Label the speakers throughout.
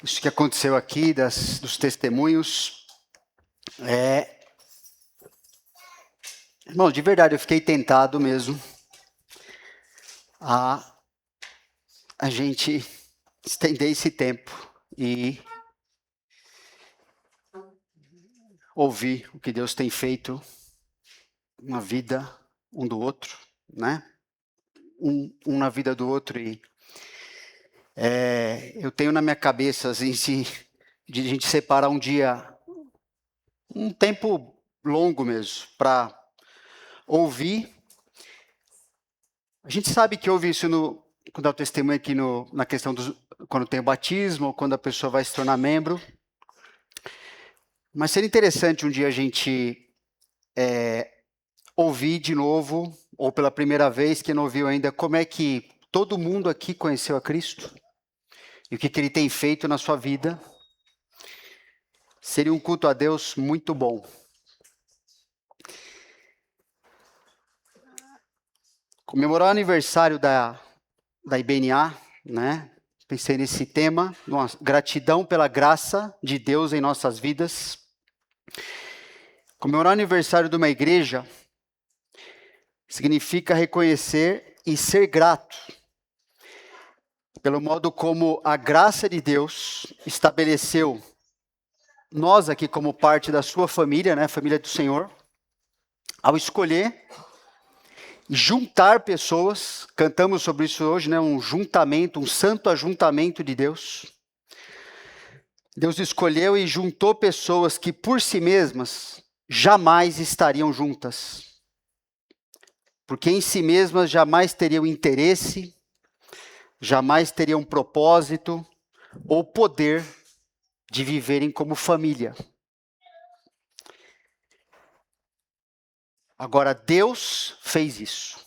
Speaker 1: Isso que aconteceu aqui, dos testemunhos, irmão, de verdade, eu fiquei tentado mesmo a gente estender esse tempo e ouvir o que Deus tem feito na vida um do outro, né? Um na vida do outro. E eu tenho na minha cabeça, assim, de a gente separar um dia, um tempo longo mesmo, para ouvir. A gente sabe que ouve isso quando dá o testemunho aqui na questão quando tem o batismo, ou quando a pessoa vai se tornar membro. Mas seria interessante um dia a gente ouvir de novo, ou pela primeira vez, quem não ouviu ainda, como é que todo mundo aqui conheceu a Cristo e o que Ele tem feito na sua vida. Seria um culto a Deus muito bom. Comemorar o aniversário da IBNA, né? Pensei nesse tema, gratidão pela graça de Deus em nossas vidas. Comemorar o aniversário de uma igreja significa reconhecer e ser grato pelo modo como a graça de Deus estabeleceu nós aqui como parte da sua família, né, família do Senhor, ao escolher e juntar pessoas. Cantamos sobre isso hoje, né, um juntamento, um santo ajuntamento de Deus. Deus escolheu e juntou pessoas que por si mesmas jamais estariam juntas. Porque em si mesmas jamais teriam interesse, jamais teriam propósito ou poder de viverem como família. Agora, Deus fez isso.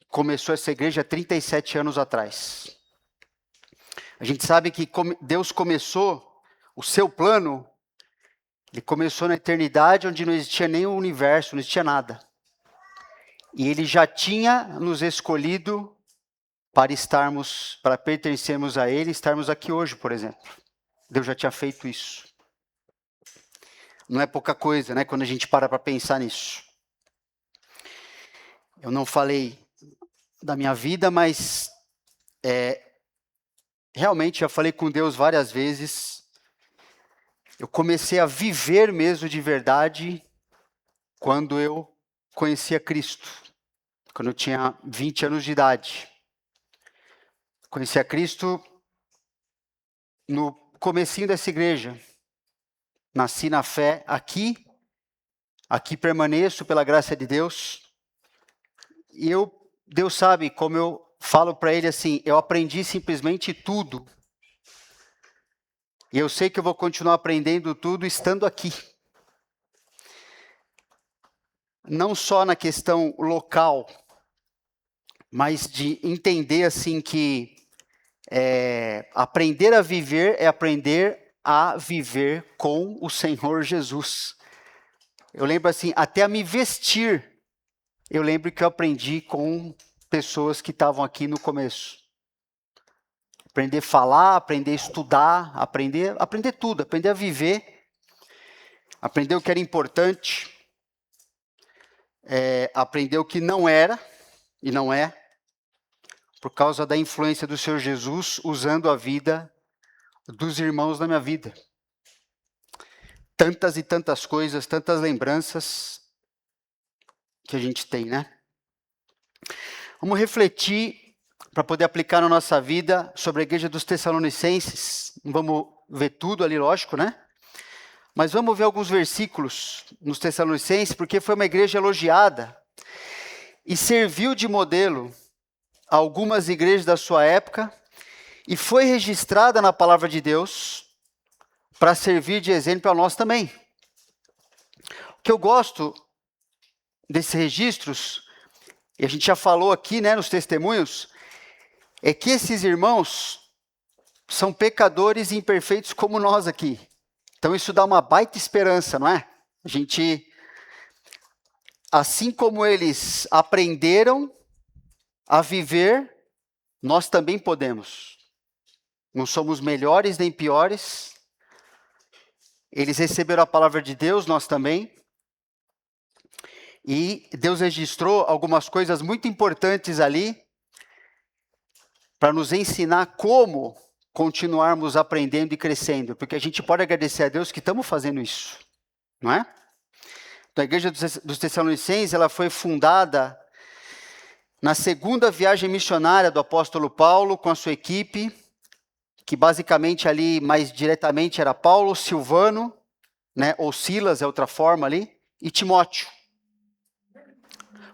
Speaker 1: Começou essa igreja há 37 anos atrás. A gente sabe que Deus começou o seu plano, Ele começou na eternidade, onde não existia nem o universo, não existia nada. E Ele já tinha nos escolhido para pertencermos a Ele, estarmos aqui hoje, por exemplo. Deus já tinha feito isso. Não é pouca coisa, né, quando a gente para pensar nisso. Eu não falei da minha vida, mas realmente já falei com Deus várias vezes. Eu comecei a viver mesmo de verdade quando eu conheci a Cristo, quando eu tinha 20 anos de idade. Conheci a Cristo no comecinho dessa igreja. Nasci na fé aqui permaneço pela graça de Deus. E Deus sabe como eu falo para Ele assim, eu aprendi simplesmente tudo. E eu sei que eu vou continuar aprendendo tudo estando aqui. Não só na questão local, mas de entender assim que aprender a viver é aprender a viver com o Senhor Jesus. Eu lembro assim, até a me vestir, eu lembro que eu aprendi com pessoas que estavam aqui no começo. Aprender a falar, aprender a estudar, aprender tudo, aprender a viver, aprender o que era importante, aprender o que não era e não é, por causa da influência do Senhor Jesus, usando a vida dos irmãos na minha vida. Tantas e tantas coisas, tantas lembranças que a gente tem, né? Vamos refletir para poder aplicar na nossa vida sobre a igreja dos Tessalonicenses. Não vamos ver tudo ali, lógico, né? Mas vamos ver alguns versículos nos Tessalonicenses, porque foi uma igreja elogiada e serviu de modelo a algumas igrejas da sua época e foi registrada na palavra de Deus para servir de exemplo a nós também. O que eu gosto desses registros, e a gente já falou aqui, né, nos testemunhos, é que esses irmãos são pecadores e imperfeitos como nós aqui. Então isso dá uma baita esperança, não é? A gente, assim como eles aprenderam a viver, nós também podemos. não somos melhores nem piores. Eles receberam a palavra de Deus, nós também. E Deus registrou algumas coisas muito importantes ali para nos ensinar como continuarmos aprendendo e crescendo, porque a gente pode agradecer a Deus que estamos fazendo isso, não é? Então, a Igreja dos Tessalonicenses, ela foi fundada na segunda viagem missionária do apóstolo Paulo com a sua equipe, que basicamente ali, mais diretamente, era Paulo, Silvano, né, ou Silas é outra forma ali, e Timóteo.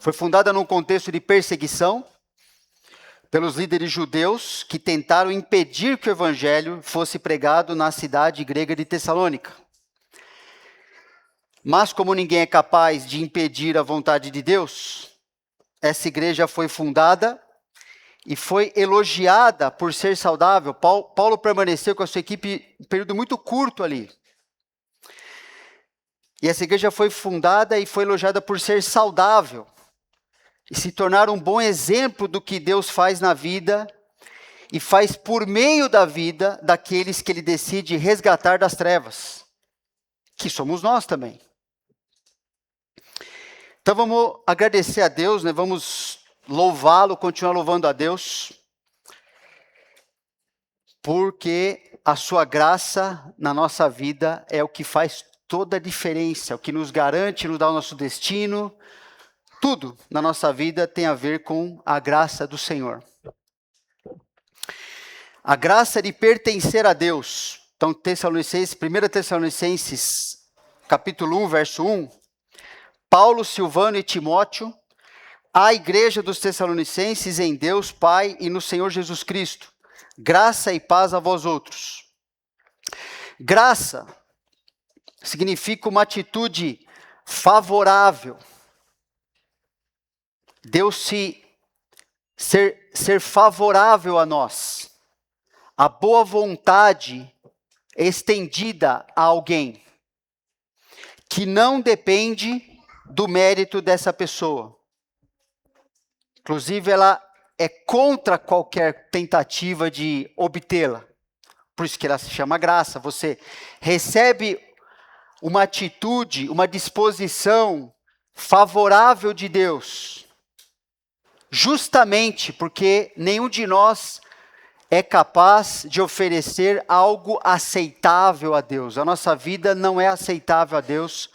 Speaker 1: Foi fundada num contexto de perseguição pelos líderes judeus que tentaram impedir que o evangelho fosse pregado na cidade grega de Tessalônica. Mas como ninguém é capaz de impedir a vontade de Deus, essa igreja foi fundada e foi elogiada por ser saudável. Paulo permaneceu com a sua equipe um período muito curto ali. E essa igreja foi fundada e foi elogiada por ser saudável e se tornar um bom exemplo do que Deus faz na vida e faz por meio da vida daqueles que Ele decide resgatar das trevas, que somos nós também. Então vamos agradecer a Deus, né? Vamos louvá-lo, continuar louvando a Deus, porque a sua graça na nossa vida é o que faz toda a diferença, é o que nos garante, nos dá o nosso destino. Tudo na nossa vida tem a ver com a graça do Senhor. A graça de pertencer a Deus. Então, 1 Tessalonicenses, capítulo 1, verso 1. Paulo, Silvano e Timóteo, à igreja dos Tessalonicenses em Deus Pai e no Senhor Jesus Cristo. Graça e paz a vós outros. Graça significa uma atitude favorável. Deus ser favorável a nós, a boa vontade estendida a alguém, que não depende do mérito dessa pessoa. Inclusive, ela é contra qualquer tentativa de obtê-la. Por isso que ela se chama graça. Você recebe uma atitude, uma disposição favorável de Deus, justamente porque nenhum de nós é capaz de oferecer algo aceitável a Deus. A nossa vida não é aceitável a Deus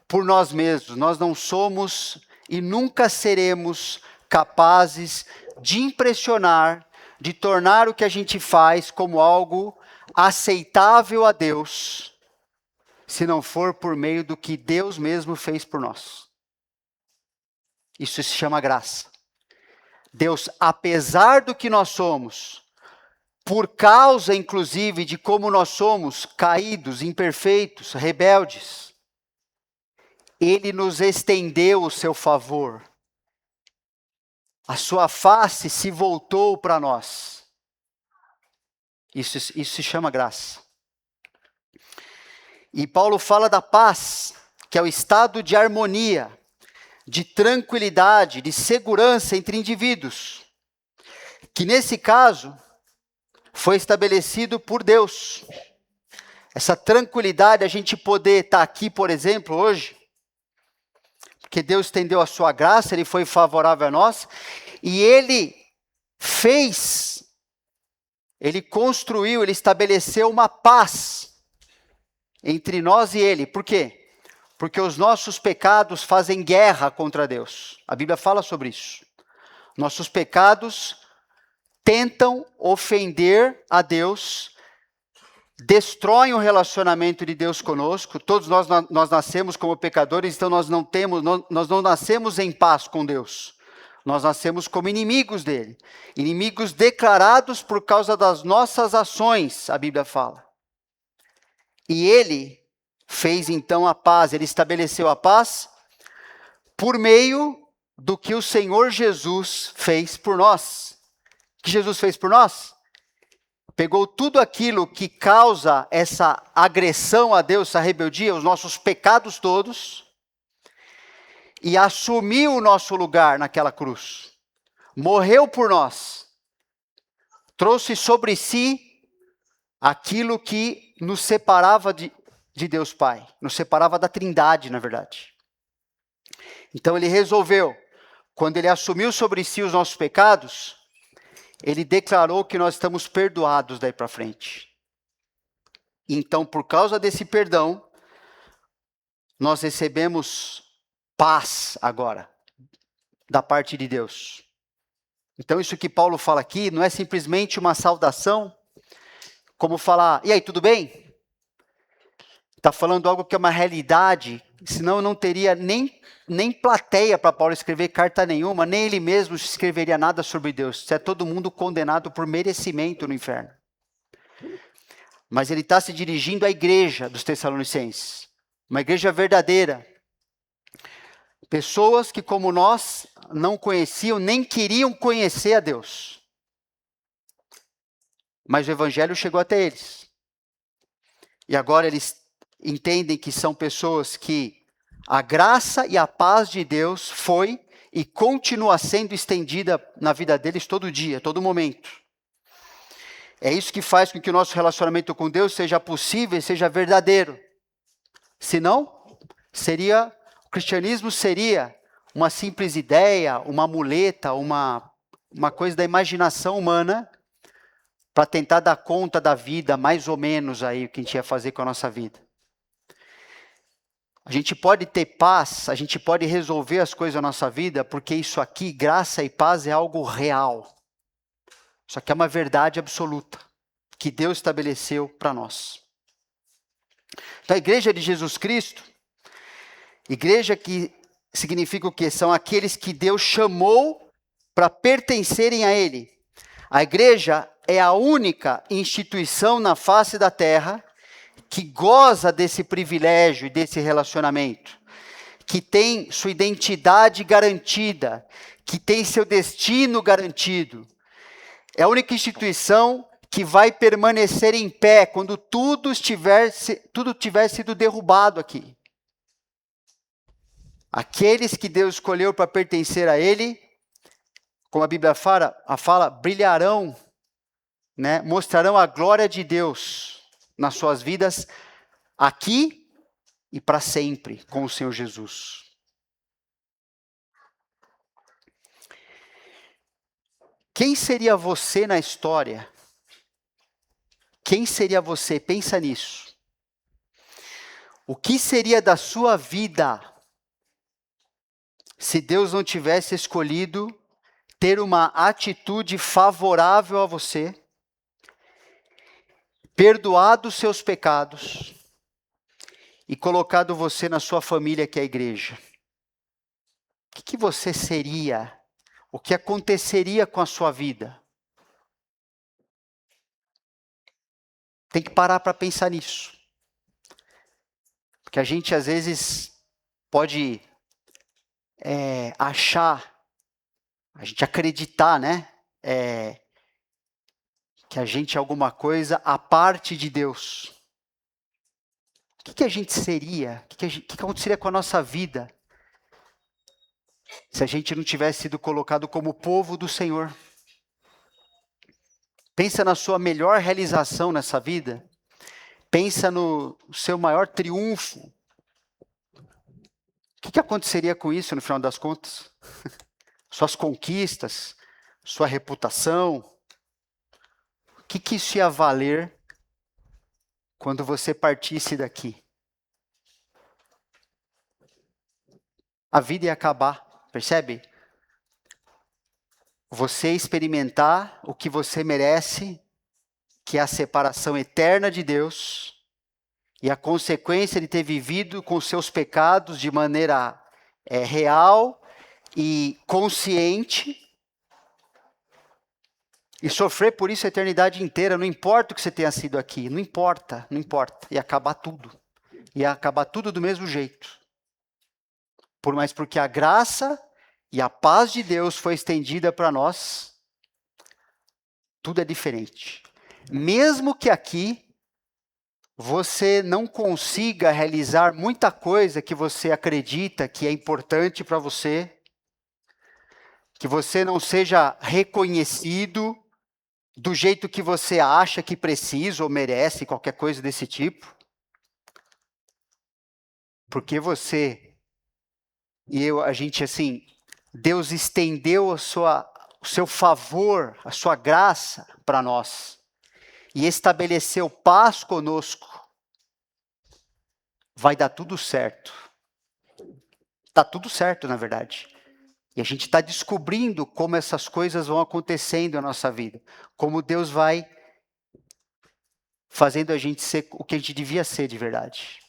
Speaker 1: por nós mesmos. Nós não somos e nunca seremos capazes de impressionar, de tornar o que a gente faz como algo aceitável a Deus, se não for por meio do que Deus mesmo fez por nós. Isso se chama graça. Deus, apesar do que nós somos, por causa, inclusive, de como nós somos caídos, imperfeitos, rebeldes, Ele nos estendeu o seu favor. A sua face se voltou para nós. Isso se chama graça. E Paulo fala da paz, que é o estado de harmonia, de tranquilidade, de segurança entre indivíduos, que nesse caso foi estabelecido por Deus. Essa tranquilidade, a gente poder estar aqui, por exemplo, hoje, porque Deus estendeu a sua graça, Ele foi favorável a nós, e Ele fez, Ele construiu, Ele estabeleceu uma paz entre nós e Ele. Por quê? Porque os nossos pecados fazem guerra contra Deus. A Bíblia fala sobre isso. Nossos pecados tentam ofender a Deus, destroem o relacionamento de Deus conosco. Todos nós nascemos como pecadores, então nós não nascemos em paz com Deus. Nós nascemos como inimigos dele. Inimigos declarados por causa das nossas ações, a Bíblia fala. E Ele fez então a paz, Ele estabeleceu a paz por meio do que o Senhor Jesus fez por nós. O que Jesus fez por nós? Pegou tudo aquilo que causa essa agressão a Deus, essa rebeldia, os nossos pecados todos, e assumiu o nosso lugar naquela cruz. Morreu por nós. Trouxe sobre si aquilo que nos separava de Deus Pai, nos separava da Trindade, na verdade. Então ele resolveu, quando ele assumiu sobre si os nossos pecados, ele declarou que nós estamos perdoados daí para frente. Então, por causa desse perdão, nós recebemos paz agora, da parte de Deus. Então, isso que Paulo fala aqui não é simplesmente uma saudação, como falar, e aí, tudo bem? Está falando algo que é uma realidade, senão não teria nem plateia para Paulo escrever carta nenhuma, nem ele mesmo escreveria nada sobre Deus. Isso é todo mundo condenado por merecimento no inferno. Mas ele está se dirigindo à igreja dos Tessalonicenses, uma igreja verdadeira. Pessoas que, como nós, não conheciam, nem queriam conhecer a Deus. Mas o evangelho chegou até eles. E agora eles entendem que são pessoas que a graça e a paz de Deus foi e continua sendo estendida na vida deles todo dia, todo momento. É isso que faz com que o nosso relacionamento com Deus seja possível e seja verdadeiro. Senão, o cristianismo seria uma simples ideia, uma muleta, uma coisa da imaginação humana para tentar dar conta da vida, mais ou menos aí, o que a gente ia fazer com a nossa vida. A gente pode ter paz, a gente pode resolver as coisas da nossa vida, porque isso aqui, graça e paz, é algo real. Isso aqui é uma verdade absoluta, que Deus estabeleceu para nós. Então, a igreja de Jesus Cristo, igreja que significa o quê? São aqueles que Deus chamou para pertencerem a Ele. A igreja é a única instituição na face da terra que goza desse privilégio e desse relacionamento, que tem sua identidade garantida, que tem seu destino garantido. É a única instituição que vai permanecer em pé quando tudo tiver sido derrubado aqui. Aqueles que Deus escolheu para pertencer a Ele, como a Bíblia fala, brilharão, né? Mostrarão a glória de Deus nas suas vidas aqui e para sempre com o Senhor Jesus. Quem seria você na história? Quem seria você? Pensa nisso. O que seria da sua vida se Deus não tivesse escolhido ter uma atitude favorável a você, perdoado os seus pecados e colocado você na sua família, que é a igreja? O que você seria? O que aconteceria com a sua vida? Tem que parar para pensar nisso. Porque a gente às vezes pode achar, a gente acreditar, né? Que a gente é alguma coisa à parte de Deus. O que a gente seria? O que aconteceria com a nossa vida se a gente não tivesse sido colocado como povo do Senhor? Pensa na sua melhor realização nessa vida. Pensa no seu maior triunfo. O que aconteceria com isso no final das contas? Suas conquistas, sua reputação. O que isso ia valer quando você partisse daqui? A vida ia acabar, percebe? Você experimentar o que você merece, que é a separação eterna de Deus, e a consequência de ter vivido com seus pecados de maneira real e consciente, e sofrer por isso a eternidade inteira. Não importa o que você tenha sido aqui, não importa, ia acabar tudo. Ia acabar tudo do mesmo jeito. Porque a graça e a paz de Deus foi estendida para nós, tudo é diferente. Mesmo que aqui você não consiga realizar muita coisa que você acredita que é importante para você, que você não seja reconhecido, do jeito que você acha que precisa ou merece, qualquer coisa desse tipo. Porque você e eu, a gente assim, Deus estendeu o seu favor, a sua graça para nós. E estabeleceu paz conosco. Vai dar tudo certo. Está tudo certo, na verdade. E a gente está descobrindo como essas coisas vão acontecendo na nossa vida. Como Deus vai fazendo a gente ser o que a gente devia ser de verdade.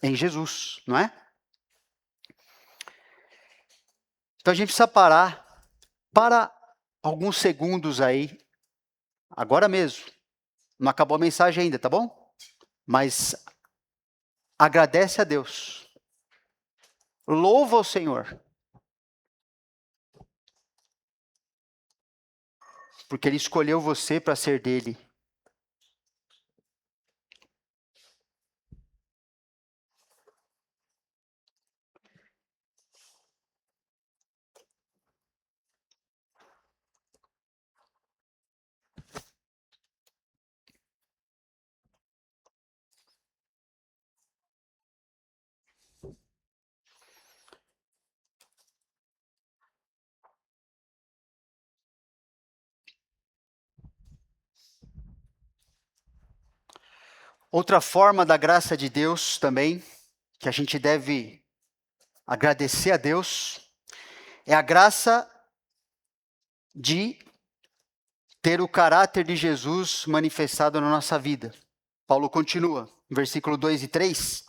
Speaker 1: Em Jesus, não é? Então a gente precisa parar para alguns segundos aí, agora mesmo. Não acabou a mensagem ainda, tá bom? Mas agradece a Deus. Louva o Senhor. Porque Ele escolheu você para ser dele. Outra forma da graça de Deus também, que a gente deve agradecer a Deus, é a graça de ter o caráter de Jesus manifestado na nossa vida. Paulo continua, versículo 2 e 3.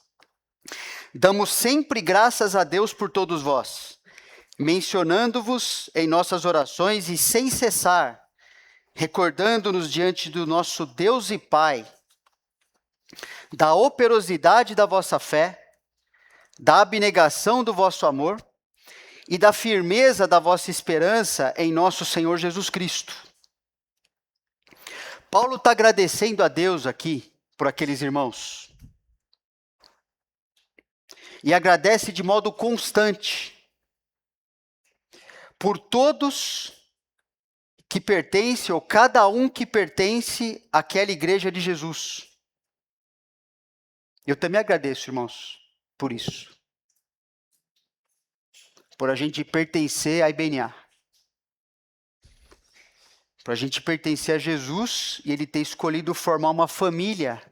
Speaker 1: Damos sempre graças a Deus por todos vós, mencionando-vos em nossas orações e sem cessar, recordando-nos diante do nosso Deus e Pai, da operosidade da vossa fé, da abnegação do vosso amor e da firmeza da vossa esperança em nosso Senhor Jesus Cristo. Paulo está agradecendo a Deus aqui por aqueles irmãos. E agradece de modo constante por todos que pertencem, ou cada um que pertence àquela igreja de Jesus. Eu também agradeço, irmãos, por isso. Por a gente pertencer à IBNA. Por a gente pertencer a Jesus e Ele ter escolhido formar uma família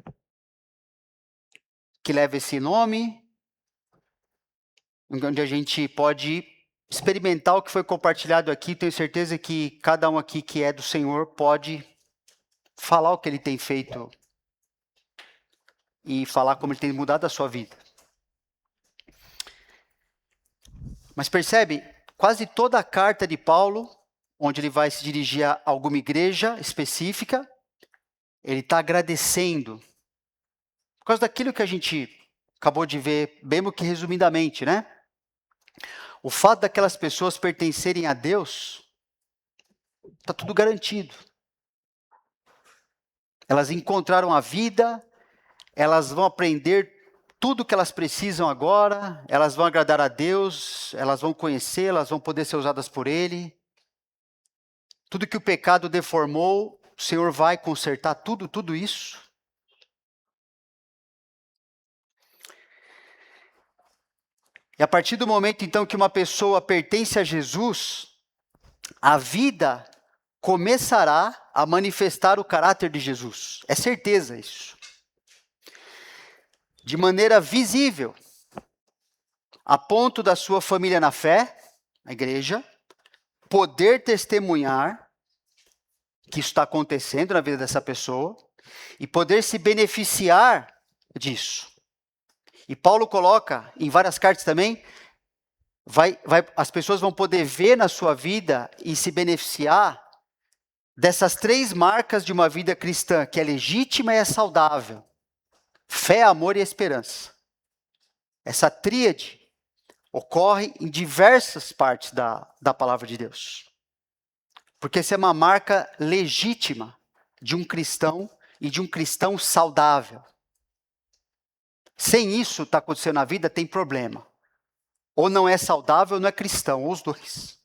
Speaker 1: que leva esse nome, onde a gente pode experimentar o que foi compartilhado aqui. Tenho certeza que cada um aqui que é do Senhor pode falar o que Ele tem feito e falar como Ele tem mudado a sua vida. Mas percebe, quase toda a carta de Paulo, onde ele vai se dirigir a alguma igreja específica, ele está agradecendo. Por causa daquilo que a gente acabou de ver, mesmo que resumidamente, né? O fato daquelas pessoas pertencerem a Deus, está tudo garantido. Elas encontraram a vida, elas vão aprender tudo o que elas precisam agora, elas vão agradar a Deus, elas vão conhecer, elas vão poder ser usadas por Ele. Tudo que o pecado deformou, o Senhor vai consertar tudo isso. E a partir do momento, então, que uma pessoa pertence a Jesus, a vida começará a manifestar o caráter de Jesus. É certeza isso. De maneira visível, a ponto da sua família na fé, a igreja, poder testemunhar que isso está acontecendo na vida dessa pessoa e poder se beneficiar disso. E Paulo coloca em várias cartas também, as pessoas vão poder ver na sua vida e se beneficiar dessas 3 marcas de uma vida cristã, que é legítima e é saudável. Fé, amor e esperança. Essa tríade ocorre em diversas partes da palavra de Deus. Porque essa é uma marca legítima de um cristão e de um cristão saudável. Sem isso está acontecendo na vida, tem problema. Ou não é saudável ou não é cristão, ou os dois.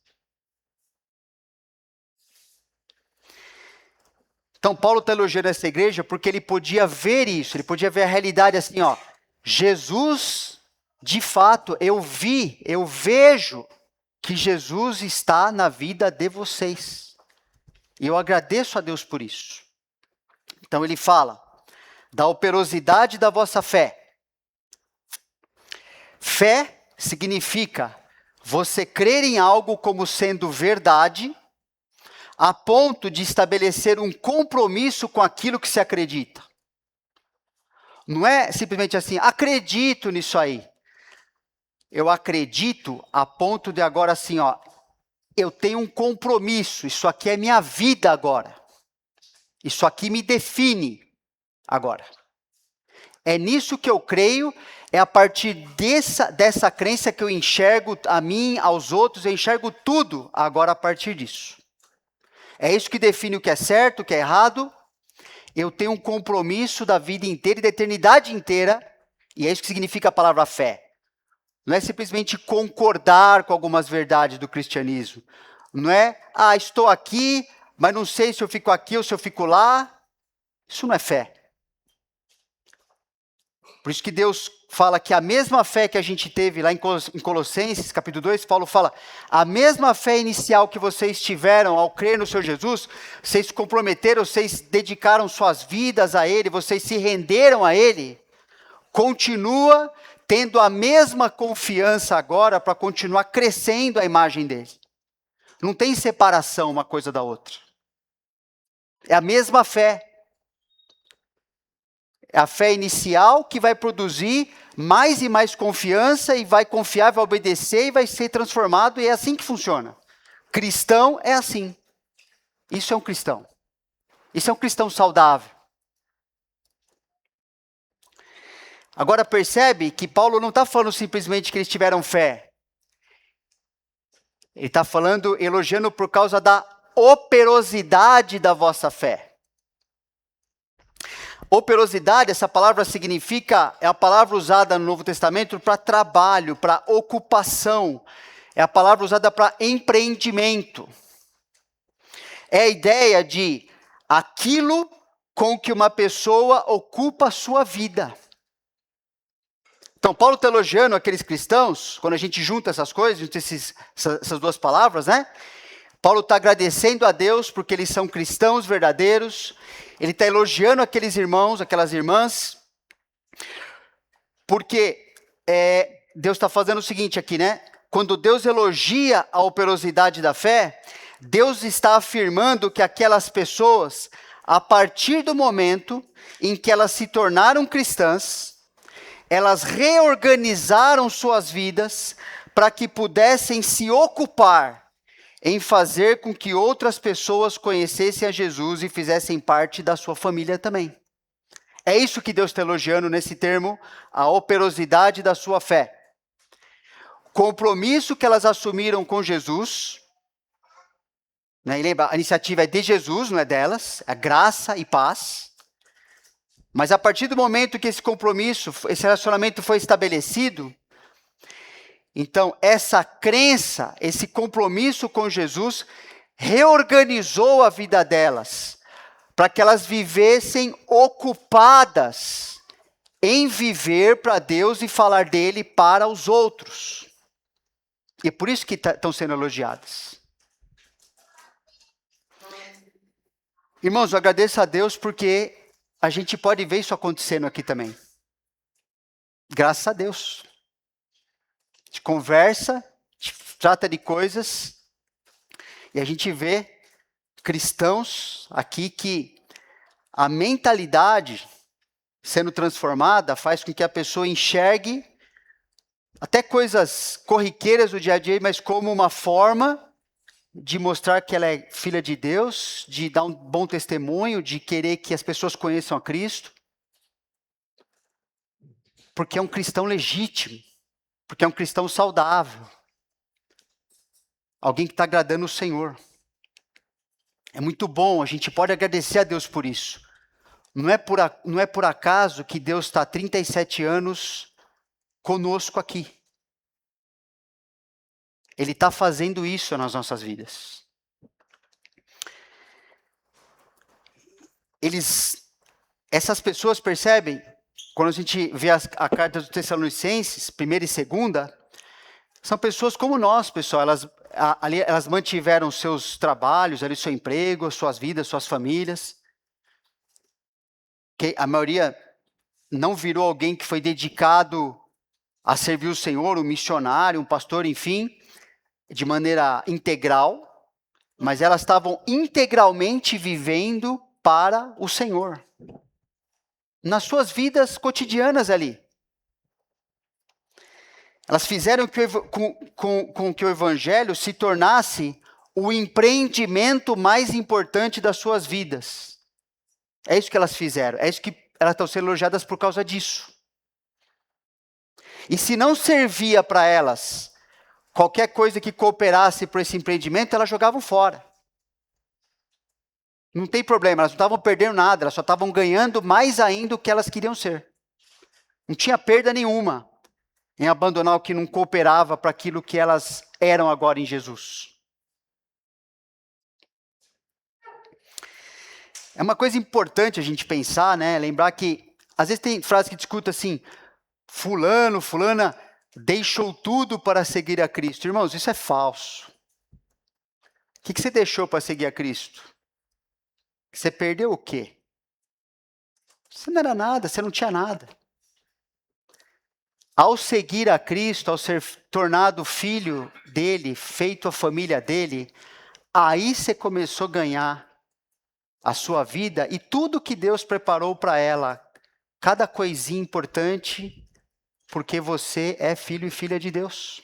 Speaker 1: Então, Paulo está elogiando essa igreja porque ele podia ver isso, ele podia ver a realidade assim, ó. Jesus, de fato, eu vejo que Jesus está na vida de vocês. E eu agradeço a Deus por isso. Então ele fala da operosidade da vossa fé. Fé significa você crer em algo como sendo verdade, a ponto de estabelecer um compromisso com aquilo que se acredita. Não é simplesmente assim, acredito nisso aí. Eu acredito a ponto de agora assim, ó, eu tenho um compromisso, isso aqui é minha vida agora. Isso aqui me define agora. É nisso que eu creio, é a partir dessa crença que eu enxergo a mim, aos outros, eu enxergo tudo agora a partir disso. É isso que define o que é certo, o que é errado. Eu tenho um compromisso da vida inteira e da eternidade inteira, e é isso que significa a palavra fé. Não é simplesmente concordar com algumas verdades do cristianismo. Não é, estou aqui, mas não sei se eu fico aqui ou se eu fico lá. Isso não é fé. Por isso que Deus fala que a mesma fé que a gente teve lá em Colossenses, capítulo 2, Paulo fala, a mesma fé inicial que vocês tiveram ao crer no Senhor Jesus, vocês se comprometeram, vocês dedicaram suas vidas a Ele, vocês se renderam a Ele, continua tendo a mesma confiança agora para continuar crescendo a imagem dele. Não tem separação uma coisa da outra. É a mesma fé. É a fé inicial que vai produzir mais e mais confiança e vai confiar, vai obedecer e vai ser transformado, e é assim que funciona. Cristão é assim. Isso é um cristão. Isso é um cristão saudável. Agora percebe que Paulo não está falando simplesmente que eles tiveram fé. Ele está falando, elogiando por causa da operosidade da vossa fé. Operosidade, essa palavra significa, é a palavra usada no Novo Testamento para trabalho, para ocupação. É a palavra usada para empreendimento. É a ideia de aquilo com que uma pessoa ocupa a sua vida. Então, Paulo está elogiando aqueles cristãos, quando a gente junta essas coisas, junta essas duas palavras, né? Paulo está agradecendo a Deus porque eles são cristãos verdadeiros. Ele está elogiando aqueles irmãos, aquelas irmãs, porque Deus está fazendo o seguinte aqui, né? Quando Deus elogia a operosidade da fé, Deus está afirmando que aquelas pessoas, a partir do momento em que elas se tornaram cristãs, elas reorganizaram suas vidas para que pudessem se ocupar em fazer com que outras pessoas conhecessem a Jesus e fizessem parte da sua família também. É isso que Deus está elogiando nesse termo, a operosidade da sua fé. Compromisso que elas assumiram com Jesus, né? E lembra, a iniciativa é de Jesus, não é delas, é graça e paz. Mas a partir do momento que esse compromisso, esse relacionamento foi estabelecido, então essa crença, esse compromisso com Jesus, reorganizou a vida delas, para que elas vivessem ocupadas em viver para Deus e falar dele para os outros. E é por isso que estão sendo elogiadas. Irmãos, eu agradeço a Deus porque a gente pode ver isso acontecendo aqui também. Graças a Deus. A gente conversa, a gente trata de coisas, e a gente vê cristãos aqui que a mentalidade sendo transformada faz com que a pessoa enxergue até coisas corriqueiras do dia a dia, mas como uma forma de mostrar que ela é filha de Deus, de dar um bom testemunho, de querer que as pessoas conheçam a Cristo. Porque é um cristão legítimo, porque é um cristão saudável. Alguém que está agradando o Senhor. É muito bom, a gente pode agradecer a Deus por isso. Não é por acaso que Deus está há 37 anos conosco aqui. Ele está fazendo isso nas nossas vidas. essas pessoas percebem, quando a gente vê a carta dos Tessalonicenses, 1ª e 2ª, são pessoas como nós, pessoal. Elas mantiveram seus trabalhos, ali, seu emprego, suas vidas, suas famílias. Que a maioria não virou alguém que foi dedicado a servir o Senhor, um missionário, um pastor, enfim, de maneira integral, mas elas estavam integralmente vivendo para o Senhor, nas suas vidas cotidianas ali. Elas fizeram com que o Evangelho se tornasse o empreendimento mais importante das suas vidas. É isso que elas fizeram, é isso que elas estão sendo elogiadas por causa disso. E se não servia para elas qualquer coisa que cooperasse para esse empreendimento, elas jogavam fora. Não tem problema, elas não estavam perdendo nada, elas só estavam ganhando mais ainda o que elas queriam ser. Não tinha perda nenhuma em abandonar o que não cooperava para aquilo que elas eram agora em Jesus. É uma coisa importante a gente pensar, né? Lembrar que, às vezes tem frases que discutem assim, fulana deixou tudo para seguir a Cristo. Irmãos, isso é falso. O que você deixou para seguir a Cristo? Você perdeu o quê? Você não era nada, você não tinha nada. Ao seguir a Cristo, ao ser tornado filho dele, feito a família dele, aí você começou a ganhar a sua vida e tudo que Deus preparou para ela, cada coisinha importante, porque você é filho e filha de Deus.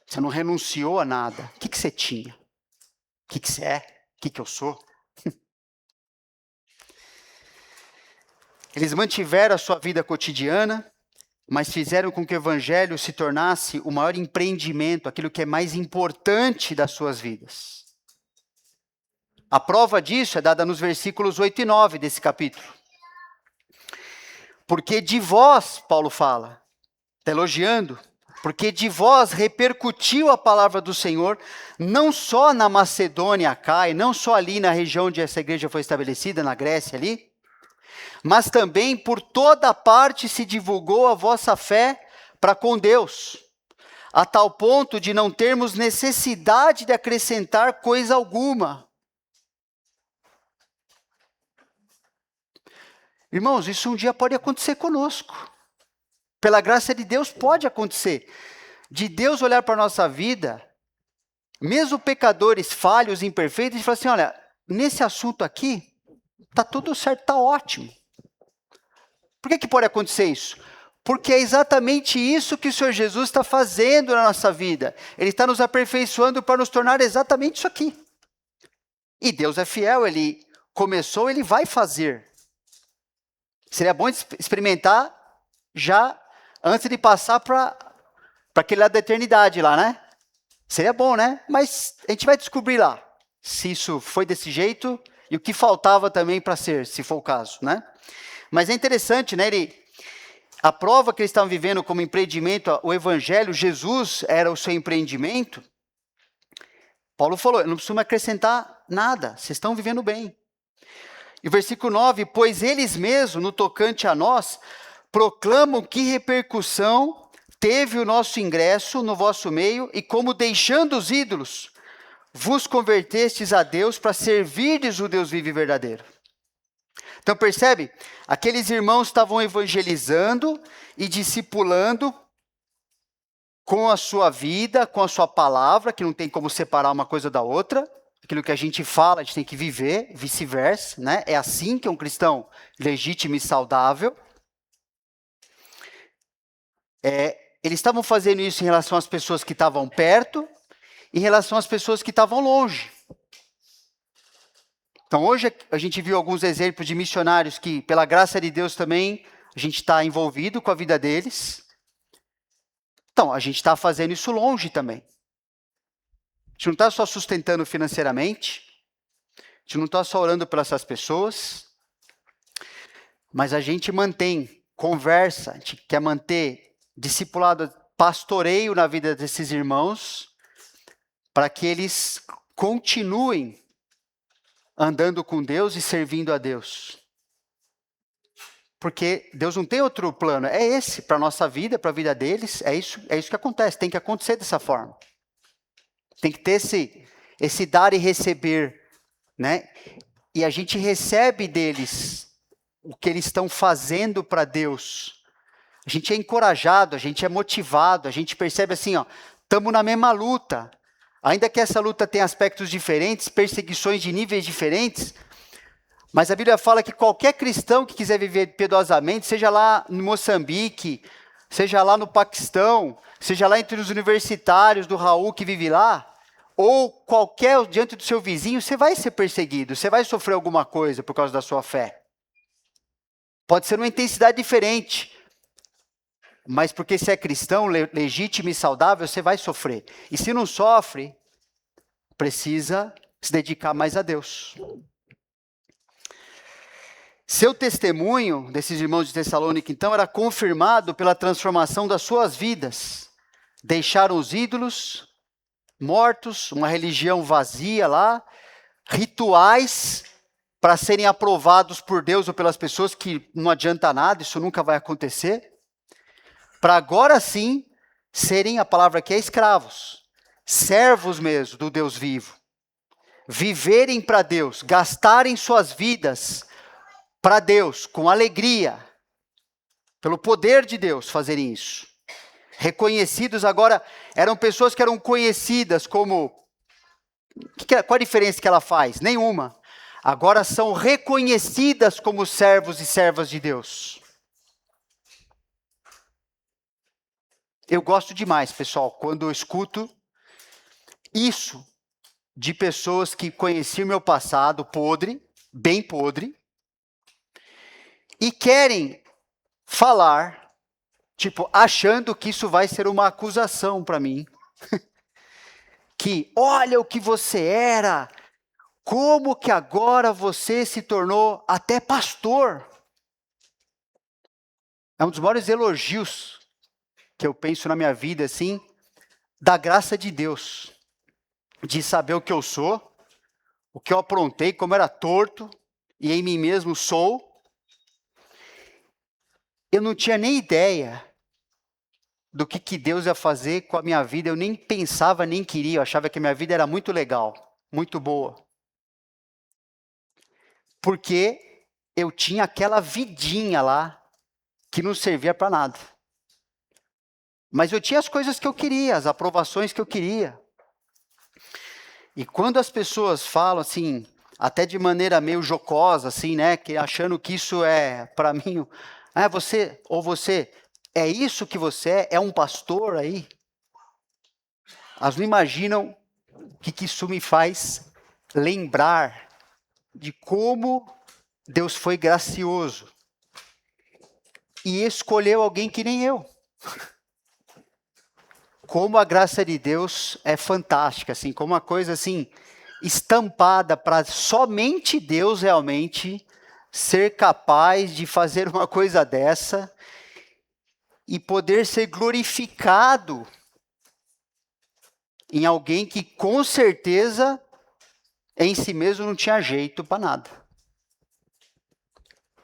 Speaker 1: Você não renunciou a nada. O que você tinha? O que você é? O que eu sou? Eles mantiveram a sua vida cotidiana, mas fizeram com que o Evangelho se tornasse o maior empreendimento, aquilo que é mais importante das suas vidas. A prova disso é dada nos versículos 8 e 9 desse capítulo. Porque de vós, Paulo fala, está elogiando, porque de vós repercutiu a palavra do Senhor, não só na Macedônia, Acaia, não só ali na região onde essa igreja foi estabelecida, na Grécia ali, mas também por toda parte se divulgou a vossa fé para com Deus, a tal ponto de não termos necessidade de acrescentar coisa alguma. Irmãos, isso um dia pode acontecer conosco. Pela graça de Deus pode acontecer. De Deus olhar para a nossa vida, mesmo pecadores falhos, imperfeitos, e falar assim, olha, nesse assunto aqui, está tudo certo, está ótimo. Por que pode acontecer isso? Porque é exatamente isso que o Senhor Jesus está fazendo na nossa vida. Ele está nos aperfeiçoando para nos tornar exatamente isso aqui. E Deus é fiel, Ele começou, Ele vai fazer. Seria bom experimentar já antes de passar para aquele lado da eternidade lá, né? Seria bom, né? Mas a gente vai descobrir lá se isso foi desse jeito e o que faltava também para ser, se for o caso, né? Mas é interessante, né? A prova que eles estavam vivendo como empreendimento, o Evangelho, Jesus era o seu empreendimento. Paulo falou, eu não preciso acrescentar nada, vocês estão vivendo bem. E versículo 9, pois eles mesmos, no tocante a nós, proclamam que repercussão teve o nosso ingresso no vosso meio, e como deixando os ídolos, vos convertestes a Deus para servirdes o Deus vivo e verdadeiro. Então percebe? Aqueles irmãos estavam evangelizando e discipulando com a sua vida, com a sua palavra, que não tem como separar uma coisa da outra. Aquilo que a gente fala, a gente tem que viver, vice-versa, né? É assim que um cristão legítimo e saudável. Eles estavam fazendo isso em relação às pessoas que estavam perto, em relação às pessoas que estavam longe. Então hoje a gente viu alguns exemplos de missionários que, pela graça de Deus também, a gente está envolvido com a vida deles. Então, a gente está fazendo isso longe também. A gente não está só sustentando financeiramente, a gente não está só orando pelas essas pessoas, mas a gente mantém conversa, a gente quer manter discipulado, pastoreio na vida desses irmãos, para que eles continuem andando com Deus e servindo a Deus. Porque Deus não tem outro plano, é esse para a nossa vida, para a vida deles, é isso que acontece, tem que acontecer dessa forma. Tem que ter esse dar e receber, né? E a gente recebe deles o que eles estão fazendo para Deus. A gente é encorajado, a gente é motivado, a gente percebe assim, ó, estamos na mesma luta. Ainda que essa luta tenha aspectos diferentes, perseguições de níveis diferentes, mas a Bíblia fala que qualquer cristão que quiser viver piedosamente, seja lá no Moçambique, seja lá no Paquistão, seja lá entre os universitários do Raul que vive lá, ou qualquer diante do seu vizinho, você vai ser perseguido, você vai sofrer alguma coisa por causa da sua fé. Pode ser uma intensidade diferente, mas porque você é cristão, legítimo e saudável, você vai sofrer. E se não sofre, precisa se dedicar mais a Deus. Seu testemunho, desses irmãos de Tessalônica, então, era confirmado pela transformação das suas vidas. Deixaram os ídolos, mortos, uma religião vazia lá, rituais para serem aprovados por Deus ou pelas pessoas, que não adianta nada, isso nunca vai acontecer. Para agora sim, serem, a palavra aqui é escravos, servos mesmo do Deus vivo. Viverem para Deus, gastarem suas vidas para Deus, com alegria, pelo poder de Deus fazerem isso. Reconhecidos agora, eram pessoas que eram conhecidas como... Qual a diferença que ela faz? Nenhuma. Agora são reconhecidas como servos e servas de Deus. Eu gosto demais, pessoal, quando eu escuto isso de pessoas que conheciam meu passado podre, bem podre, e querem falar, tipo, achando que isso vai ser uma acusação para mim. Que, olha o que você era, como que agora você se tornou até pastor. É um dos maiores elogios que eu penso na minha vida, assim, da graça de Deus. De saber o que eu sou, o que eu aprontei, como era torto, e em mim mesmo sou. Eu não tinha nem ideia do que Deus ia fazer com a minha vida. Eu nem pensava, nem queria. Eu achava que a minha vida era muito legal, muito boa. Porque eu tinha aquela vidinha lá que não servia para nada. Mas eu tinha as coisas que eu queria, as aprovações que eu queria. E quando as pessoas falam assim, até de maneira meio jocosa, assim, né, que achando que isso é, para mim, você, é isso que você é um pastor aí? Elas não imaginam o que isso me faz lembrar de como Deus foi gracioso e escolheu alguém que nem eu. Como a graça de Deus é fantástica, assim, como uma coisa assim, estampada para somente Deus realmente ser capaz de fazer uma coisa dessa e poder ser glorificado em alguém que com certeza em si mesmo não tinha jeito para nada.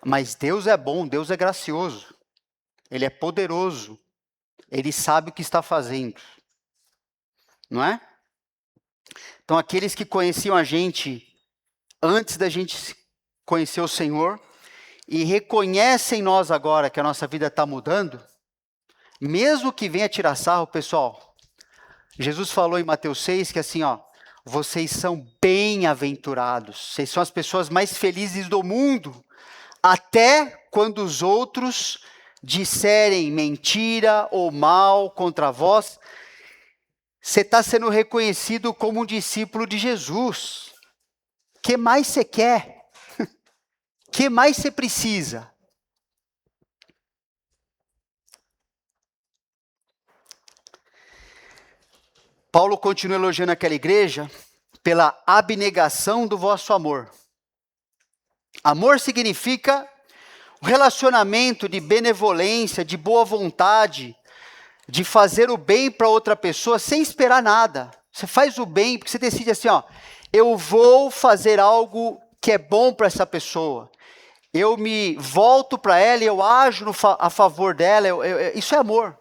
Speaker 1: Mas Deus é bom, Deus é gracioso, Ele é poderoso. Ele sabe o que está fazendo, não é? Então, aqueles que conheciam a gente antes da gente conhecer o Senhor e reconhecem nós agora que a nossa vida está mudando, mesmo que venha tirar sarro, pessoal, Jesus falou em Mateus 6 que assim, ó, vocês são bem-aventurados, vocês são as pessoas mais felizes do mundo, até quando os outros disserem mentira ou mal contra vós, você está sendo reconhecido como um discípulo de Jesus. O que mais você quer? O que mais você precisa? Paulo continua elogiando aquela igreja pela abnegação do vosso amor. Amor significa o relacionamento de benevolência, de boa vontade, de fazer o bem para outra pessoa sem esperar nada. Você faz o bem porque você decide assim, ó, eu vou fazer algo que é bom para essa pessoa. Eu me volto para ela e eu ajo a favor dela. Isso é amor.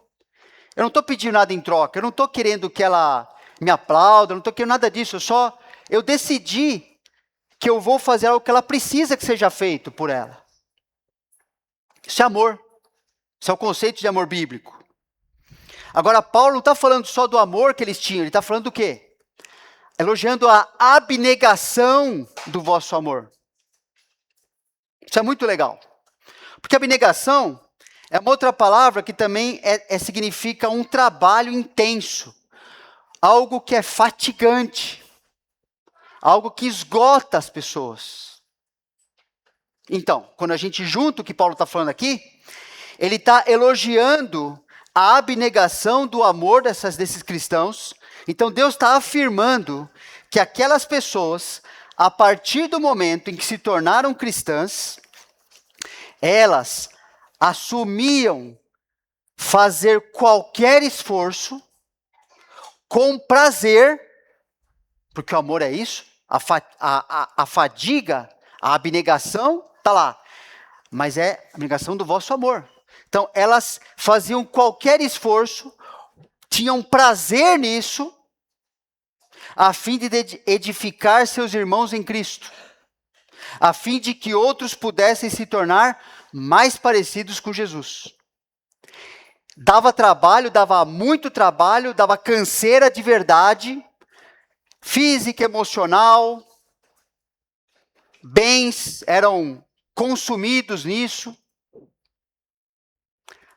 Speaker 1: Eu não estou pedindo nada em troca. Eu não estou querendo que ela me aplauda. Eu não estou querendo nada disso. Eu decidi que eu vou fazer algo que ela precisa que seja feito por ela. Isso é amor. Isso é o conceito de amor bíblico. Agora, Paulo não está falando só do amor que eles tinham. Ele está falando do quê? Elogiando a abnegação do vosso amor. Isso é muito legal. Porque abnegação é uma outra palavra que também significa um trabalho intenso. Algo que é fatigante. Algo que esgota as pessoas. Então, quando a gente junta o que Paulo está falando aqui, ele está elogiando a abnegação do amor desses cristãos. Então, Deus está afirmando que aquelas pessoas, a partir do momento em que se tornaram cristãs, elas assumiam fazer qualquer esforço com prazer, porque o amor é isso, a fadiga, a abnegação, está lá, mas é a abnegação do vosso amor. Então, elas faziam qualquer esforço, tinham prazer nisso, a fim de edificar seus irmãos em Cristo, a fim de que outros pudessem se tornar mais parecidos com Jesus. Dava trabalho, dava muito trabalho, dava canseira de verdade, física, emocional, bens eram consumidos nisso,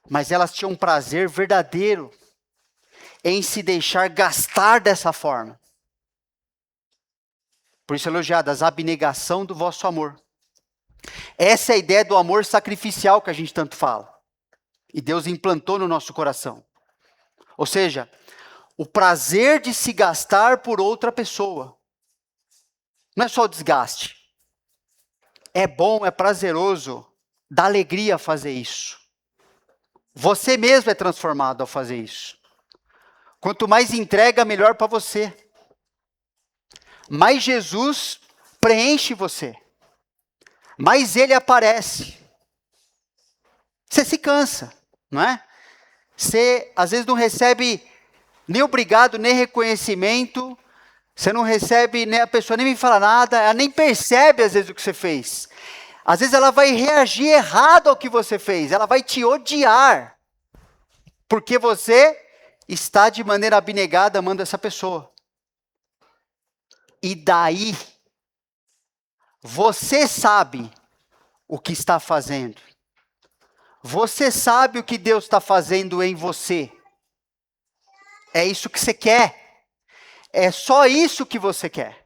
Speaker 1: mas elas tinham um prazer verdadeiro em se deixar gastar dessa forma. Por isso elogiadas, a abnegação do vosso amor. Essa é a ideia do amor sacrificial que a gente tanto fala. E Deus implantou no nosso coração. Ou seja, o prazer de se gastar por outra pessoa. Não é só o desgaste. É bom, é prazeroso, dá alegria fazer isso. Você mesmo é transformado ao fazer isso. Quanto mais entrega, melhor para você. Mais Jesus preenche você. Mais Ele aparece. Você se cansa, não é? Você às vezes não recebe nem obrigado, nem reconhecimento. Você não recebe, nem a pessoa nem me fala nada. Ela nem percebe às vezes o que você fez. Às vezes ela vai reagir errado ao que você fez. Ela vai te odiar. Porque você está de maneira abnegada amando essa pessoa. E daí, você sabe o que está fazendo. Você sabe o que Deus está fazendo em você. É isso que você quer. É só isso que você quer.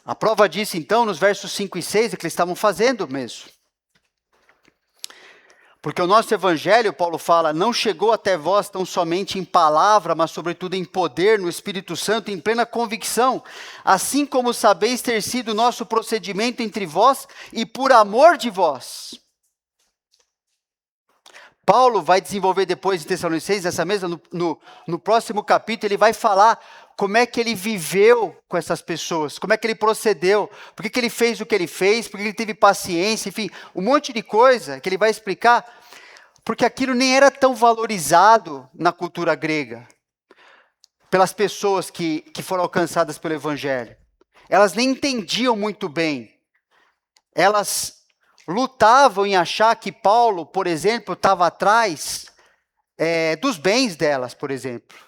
Speaker 1: A prova disso, então, nos versos 5 e 6, é que eles estavam fazendo mesmo. Porque o nosso evangelho, Paulo fala, não chegou até vós tão somente em palavra, mas sobretudo em poder, no Espírito Santo, em plena convicção, assim como sabeis ter sido o nosso procedimento entre vós e por amor de vós. Paulo vai desenvolver depois em Tessalonicenses, essa mesma, no próximo capítulo, ele vai falar como é que ele viveu com essas pessoas, como é que ele procedeu, por que ele fez o que ele fez, por que ele teve paciência, enfim, um monte de coisa que ele vai explicar, porque aquilo nem era tão valorizado na cultura grega, pelas pessoas que foram alcançadas pelo Evangelho. Elas nem entendiam muito bem, elas lutavam em achar que Paulo, por exemplo, estava atrás dos bens delas, por exemplo.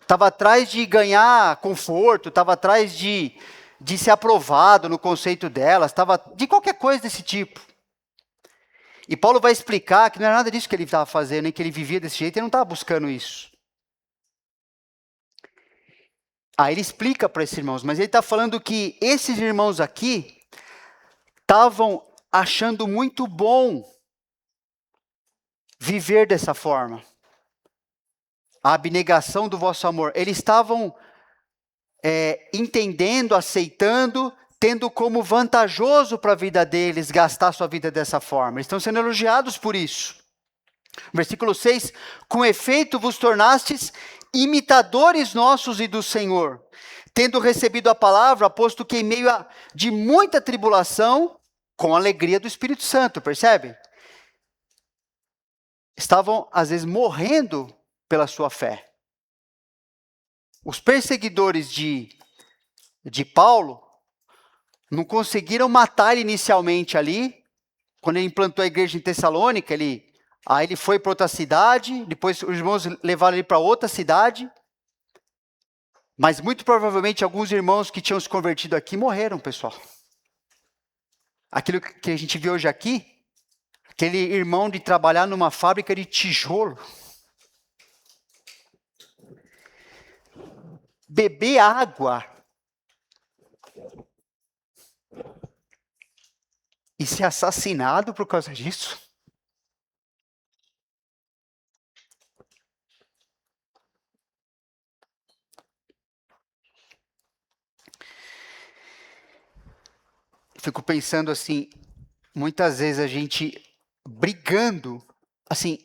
Speaker 1: Estava atrás de ganhar conforto, estava atrás de ser aprovado no conceito delas, estava de qualquer coisa desse tipo. E Paulo vai explicar que não era nada disso que ele estava fazendo, nem que ele vivia desse jeito, ele não estava buscando isso. Aí ele explica para esses irmãos, mas ele está falando que esses irmãos aqui estavam achando muito bom viver dessa forma. A abnegação do vosso amor. Eles estavam entendendo, aceitando, tendo como vantajoso para a vida deles gastar sua vida dessa forma. Eles estão sendo elogiados por isso. Versículo 6, com efeito vos tornastes imitadores nossos e do Senhor, tendo recebido a palavra, posto que em meio de muita tribulação, com alegria do Espírito Santo, percebe? Estavam, às vezes, morrendo pela sua fé. Os perseguidores de Paulo não conseguiram matar ele inicialmente ali. Quando ele implantou a igreja em Tessalônica, aí ele foi para outra cidade, depois os irmãos levaram ele para outra cidade. Mas muito provavelmente alguns irmãos que tinham se convertido aqui morreram, pessoal. Aquilo que a gente vê hoje aqui, aquele irmão de trabalhar numa fábrica de tijolo. Beber água e ser assassinado por causa disso. Fico pensando assim, muitas vezes a gente brigando, assim,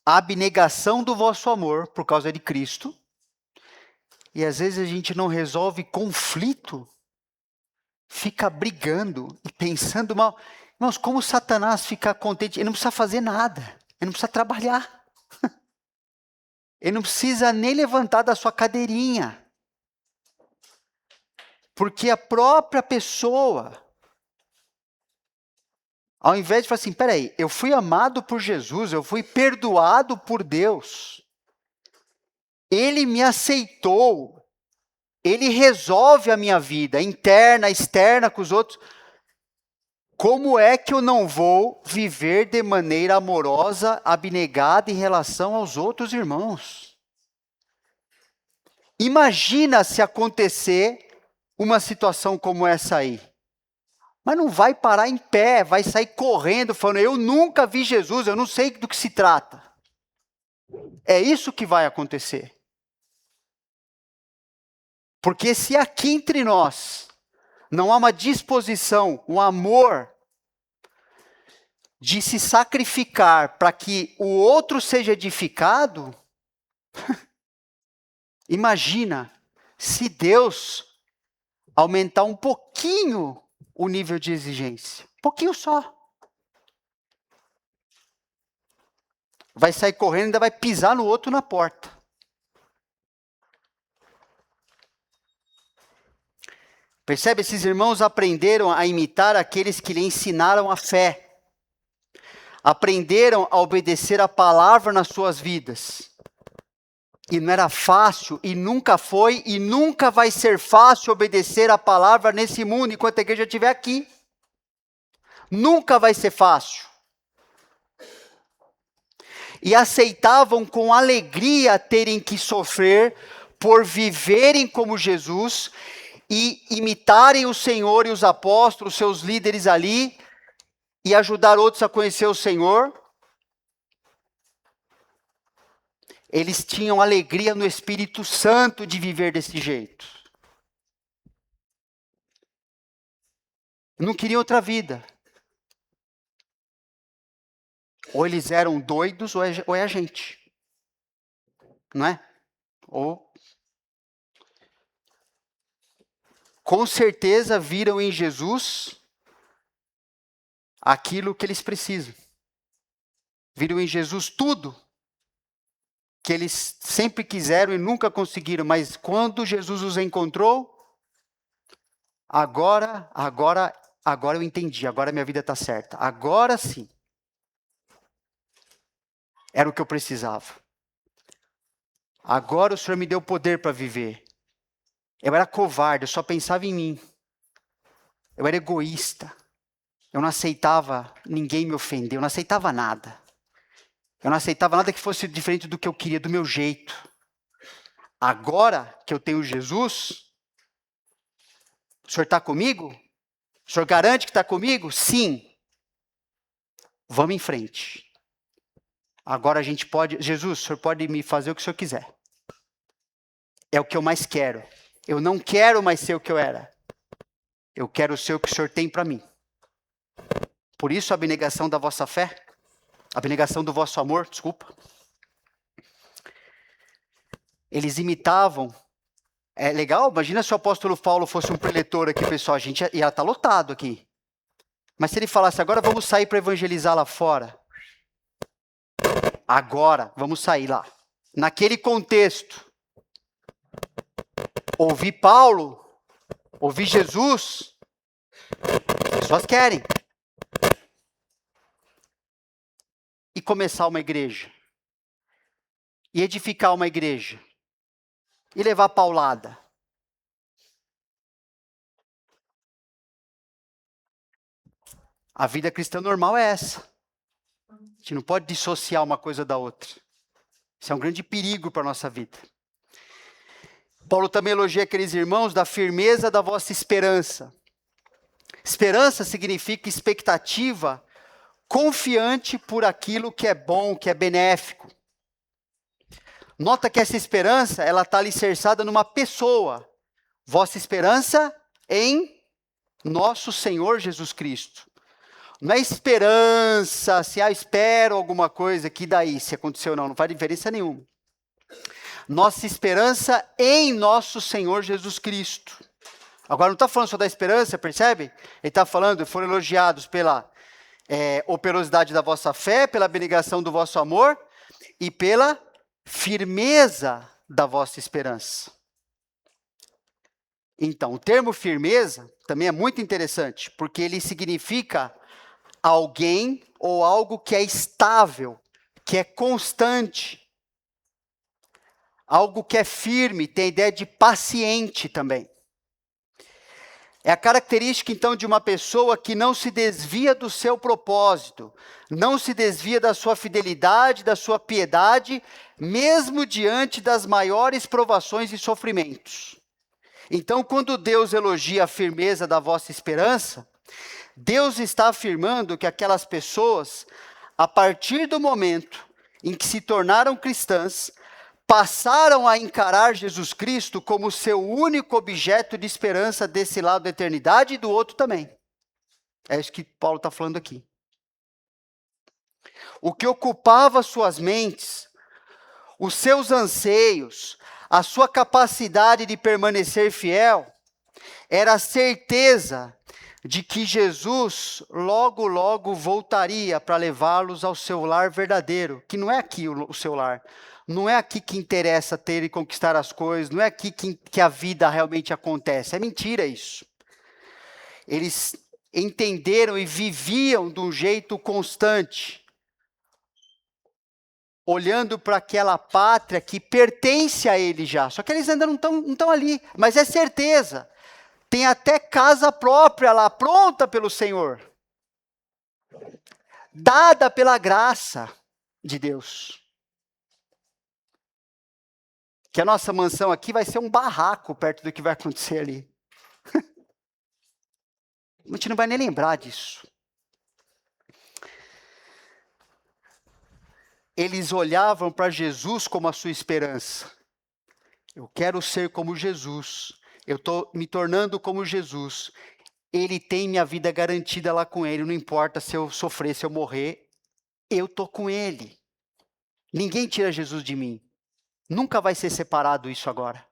Speaker 1: a abnegação do vosso amor por causa de Cristo, e às vezes a gente não resolve conflito, fica brigando e pensando mal. Irmãos, como Satanás fica contente? Ele não precisa fazer nada, ele não precisa trabalhar. Ele não precisa nem levantar da sua cadeirinha. Porque a própria pessoa, ao invés de falar assim, peraí, eu fui amado por Jesus, eu fui perdoado por Deus. Ele me aceitou. Ele resolve a minha vida, interna, externa, com os outros. Como é que eu não vou viver de maneira amorosa, abnegada em relação aos outros irmãos? Imagina se acontecer uma situação como essa aí. Mas não vai parar em pé, vai sair correndo, falando, eu nunca vi Jesus, eu não sei do que se trata. É isso que vai acontecer. Porque se aqui entre nós não há uma disposição, um amor de se sacrificar para que o outro seja edificado, imagina se Deus aumentar um pouquinho o nível de exigência. Um pouquinho só. Vai sair correndo e ainda vai pisar no outro na porta. Percebe? Esses irmãos aprenderam a imitar aqueles que lhe ensinaram a fé. Aprenderam a obedecer a palavra nas suas vidas. E não era fácil, e nunca foi, e nunca vai ser fácil obedecer a palavra nesse mundo enquanto a igreja estiver aqui. Nunca vai ser fácil. E aceitavam com alegria terem que sofrer por viverem como Jesus e imitarem o Senhor e os apóstolos, seus líderes ali, e ajudar outros a conhecer o Senhor. Eles tinham alegria no Espírito Santo de viver desse jeito. Não queriam outra vida. Ou eles eram doidos, ou é a gente. Não é? Ou com certeza viram em Jesus aquilo que eles precisam. Viram em Jesus tudo que eles sempre quiseram e nunca conseguiram, mas quando Jesus os encontrou, agora eu entendi, agora minha vida está certa. Agora sim. Era o que eu precisava. Agora o Senhor me deu poder para viver. Eu era covarde, eu só pensava em mim. Eu era egoísta. Eu não aceitava ninguém me ofender, eu não aceitava nada. Eu não aceitava nada que fosse diferente do que eu queria, do meu jeito. Agora que eu tenho Jesus, o Senhor está comigo? O Senhor garante que está comigo? Sim. Vamos em frente. Agora a gente pode... Jesus, o Senhor pode me fazer o que o Senhor quiser. É o que eu mais quero. Eu não quero mais ser o que eu era. Eu quero ser o que o Senhor tem para mim. Por isso a abnegação da vossa fé. abnegação do vosso amor, desculpa. Eles imitavam. É legal, imagina se o apóstolo Paulo fosse um preletor aqui, pessoal, a gente ia estar lotado aqui. Mas se ele falasse, agora vamos sair para evangelizar lá fora. Agora, vamos sair lá. Naquele contexto, ouvir Paulo, ouvir Jesus, as pessoas querem. E começar uma igreja. E edificar uma igreja. E levar paulada. A vida cristã normal é essa. A gente não pode dissociar uma coisa da outra. Isso é um grande perigo para a nossa vida. Paulo também elogia aqueles irmãos da firmeza da vossa esperança. Esperança significa expectativa confiante por aquilo que é bom, que é benéfico. Nota que essa esperança, ela está alicerçada numa pessoa. Vossa esperança em nosso Senhor Jesus Cristo. Não é esperança, se espero alguma coisa, que daí, se aconteceu ou não, não faz diferença nenhuma. Nossa esperança em nosso Senhor Jesus Cristo. Agora não está falando só da esperança, percebe? Ele está falando, foram elogiados pela operosidade da vossa fé, pela abnegação do vosso amor e pela firmeza da vossa esperança. Então, o termo firmeza também é muito interessante, porque ele significa alguém ou algo que é estável, que é constante. Algo que é firme, tem a ideia de paciente também. É a característica, então, de uma pessoa que não se desvia do seu propósito, não se desvia da sua fidelidade, da sua piedade, mesmo diante das maiores provações e sofrimentos. Então, quando Deus elogia a firmeza da vossa esperança, Deus está afirmando que aquelas pessoas, a partir do momento em que se tornaram cristãs, passaram a encarar Jesus Cristo como seu único objeto de esperança desse lado da eternidade e do outro também. É isso que Paulo está falando aqui. O que ocupava suas mentes, os seus anseios, a sua capacidade de permanecer fiel, era a certeza de que Jesus logo, logo voltaria para levá-los ao seu lar verdadeiro, que não é aqui o seu lar. Não é aqui que interessa ter e conquistar as coisas, não é aqui que a vida realmente acontece. É mentira isso. Eles entenderam e viviam de um jeito constante, olhando para aquela pátria que pertence a eles já. Só que eles ainda não estão ali, mas é certeza. Tem até casa própria lá, pronta pelo Senhor. Dada pela graça de Deus. Que a nossa mansão aqui vai ser um barraco perto do que vai acontecer ali. A gente não vai nem lembrar disso. Eles olhavam para Jesus como a sua esperança. Eu quero ser como Jesus. Eu estou me tornando como Jesus. Ele tem minha vida garantida lá com ele. Não importa se eu sofrer, se eu morrer. Eu estou com ele. Ninguém tira Jesus de mim. Nunca vai ser separado isso agora.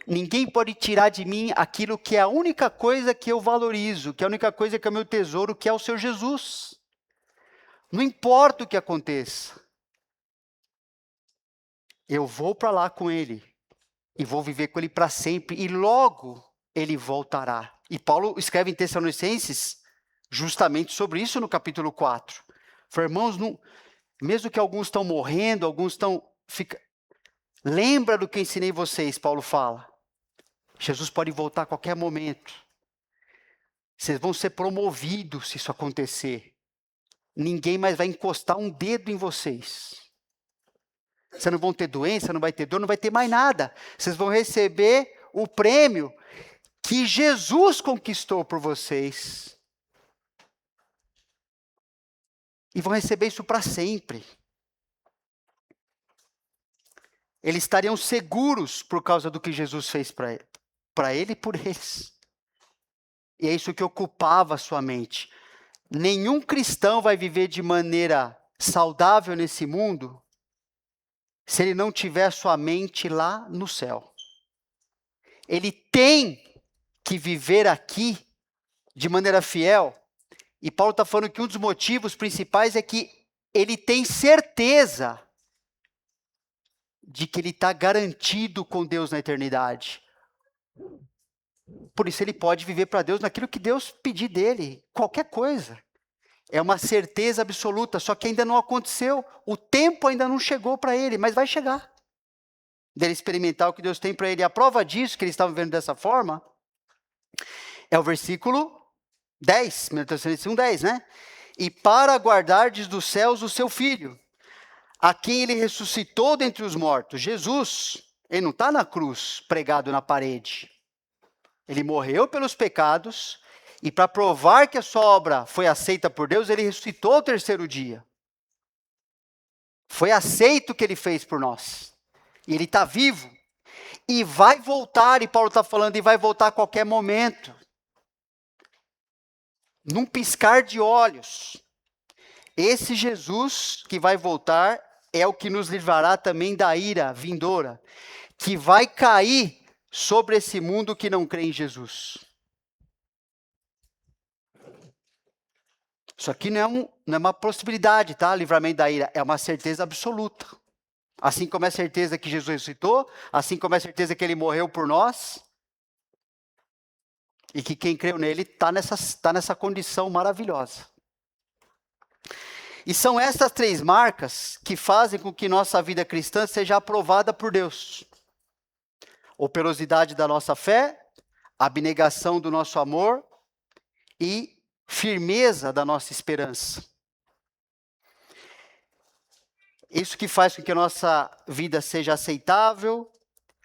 Speaker 1: Ninguém pode tirar de mim aquilo que é a única coisa que eu valorizo, que é a única coisa que é o meu tesouro, que é o seu Jesus. Não importa o que aconteça. Eu vou para lá com ele. E vou viver com ele para sempre. E logo ele voltará. E Paulo escreve em Tessalonicenses justamente sobre isso no capítulo 4. Falei, irmãos, mesmo que alguns estão morrendo, alguns estão... Lembra do que eu ensinei vocês, Paulo fala. Jesus pode voltar a qualquer momento. Vocês vão ser promovidos se isso acontecer. Ninguém mais vai encostar um dedo em vocês. Vocês não vão ter doença, não vai ter dor, não vai ter mais nada. Vocês vão receber o prêmio que Jesus conquistou por vocês. E vão receber isso para sempre. Eles estariam seguros por causa do que Jesus fez para ele e por eles. E é isso que ocupava a sua mente. Nenhum cristão vai viver de maneira saudável nesse mundo se ele não tiver sua mente lá no céu. Ele tem que viver aqui de maneira fiel. E Paulo está falando que um dos motivos principais é que ele tem certeza de que ele está garantido com Deus na eternidade. Por isso ele pode viver para Deus naquilo que Deus pedir dele, qualquer coisa. É uma certeza absoluta, só que ainda não aconteceu. O tempo ainda não chegou para ele, mas vai chegar. Dele experimentar o que Deus tem para ele. A prova disso, que eles estavam vendo dessa forma, é o versículo 10, 1 Tessalonicenses 1:10, né? E para guardardes dos céus o seu Filho, a quem ele ressuscitou dentre os mortos. Jesus, ele não está na cruz, pregado na parede. Ele morreu pelos pecados, e para provar que a sua obra foi aceita por Deus, ele ressuscitou ao terceiro dia. Foi aceito o que ele fez por nós. E ele está vivo. E vai voltar, e Paulo está falando, e vai voltar a qualquer momento. Num piscar de olhos. Esse Jesus que vai voltar é o que nos livrará também da ira vindoura, que vai cair sobre esse mundo que não crê em Jesus. Isso aqui não é uma possibilidade, tá? Livramento da ira, é uma certeza absoluta. Assim como é a certeza que Jesus ressuscitou, assim como é a certeza que ele morreu por nós, e que quem creu nele está nessa condição maravilhosa. E são essas três marcas que fazem com que nossa vida cristã seja aprovada por Deus. Operosidade da nossa fé, abnegação do nosso amor e firmeza da nossa esperança. Isso que faz com que a nossa vida seja aceitável,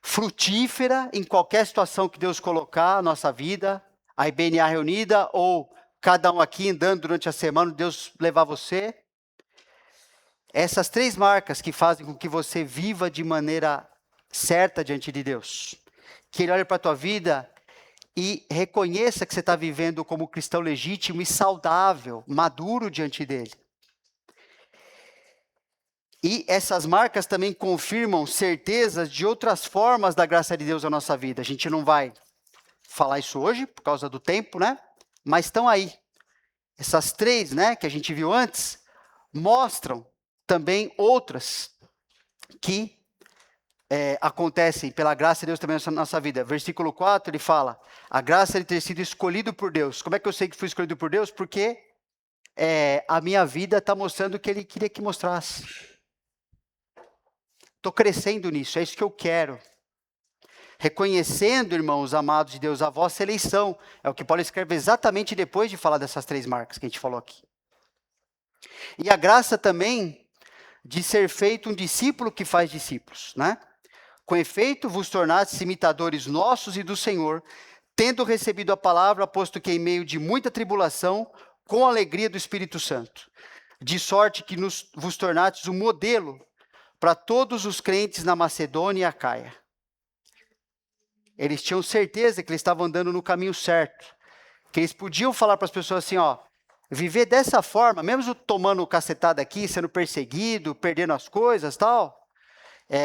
Speaker 1: frutífera em qualquer situação que Deus colocar na nossa vida, a IBNA reunida ou cada um aqui andando durante a semana, Deus levar você. Essas três marcas que fazem com que você viva de maneira certa diante de Deus. Que Ele olhe para a tua vida e reconheça que você está vivendo como cristão legítimo e saudável, maduro diante dele. E essas marcas também confirmam certezas de outras formas da graça de Deus na nossa vida. A gente não vai falar isso hoje, por causa do tempo, né? Mas estão aí. Essas três, né, que a gente viu antes, mostram também outras que acontecem pela graça de Deus também na nossa vida. Versículo 4, ele fala, a graça de ter sido escolhido por Deus. Como é que eu sei que fui escolhido por Deus? Porque a minha vida está mostrando o que ele queria que mostrasse. Estou crescendo nisso, é isso que eu quero. Reconhecendo, irmãos amados de Deus, a vossa eleição. É o que Paulo escreve exatamente depois de falar dessas três marcas que a gente falou aqui. E a graça também de ser feito um discípulo que faz discípulos, né? Com efeito, vos tornastes imitadores nossos e do Senhor, tendo recebido a palavra, posto que em meio de muita tribulação, com a alegria do Espírito Santo. De sorte que vos tornastes um modelo para todos os crentes na Macedônia e Acaia. Eles tinham certeza que eles estavam andando no caminho certo. Que eles podiam falar para as pessoas assim, ó, viver dessa forma, mesmo tomando cacetada aqui, sendo perseguido, perdendo as coisas, tal,